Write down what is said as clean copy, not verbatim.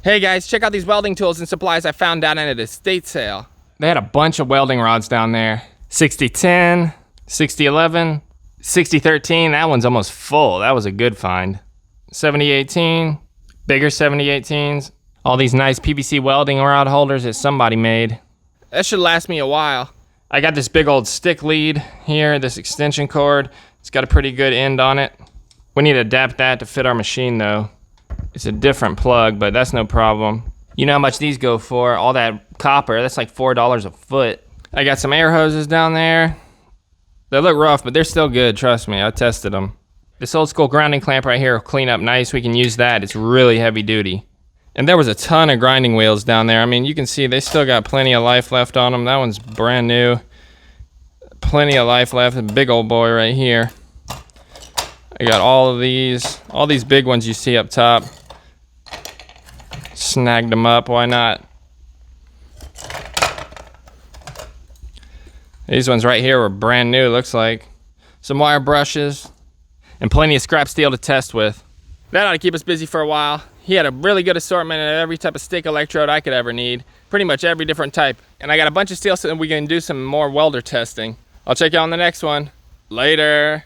Hey guys, check out these welding tools and supplies I found down at an estate sale. They had a bunch of welding rods down there. 6010, 6011, 6013, that one's almost full. That was a good find. 7018, bigger 7018s. All these nice PVC welding rod holders that somebody made. That should last me a while. I got this big old stick lead here, this extension cord. It's got a pretty good end on it. We need to adapt that to fit our machine though. It's a different plug, but that's no problem. You know how much these go for. All that copper, that's like $4 a foot. I got some air hoses down there. They look rough, but they're still good, trust me. I tested them. This old school grounding clamp right here will clean up nice. We can use that. It's really heavy duty. And there was a ton of grinding wheels down there. I mean, you can see they still got plenty of life left on them. That one's brand new. Plenty of life left. A big old boy right here. I got all these big ones you see up top. Snagged them up, why not? These ones right here were brand new, looks like. Some wire brushes, and plenty of scrap steel to test with. That ought to keep us busy for a while. He had a really good assortment of every type of stick electrode I could ever need. Pretty much every different type. And I got a bunch of steel so we can do some more welder testing. I'll check you on the next one. Later.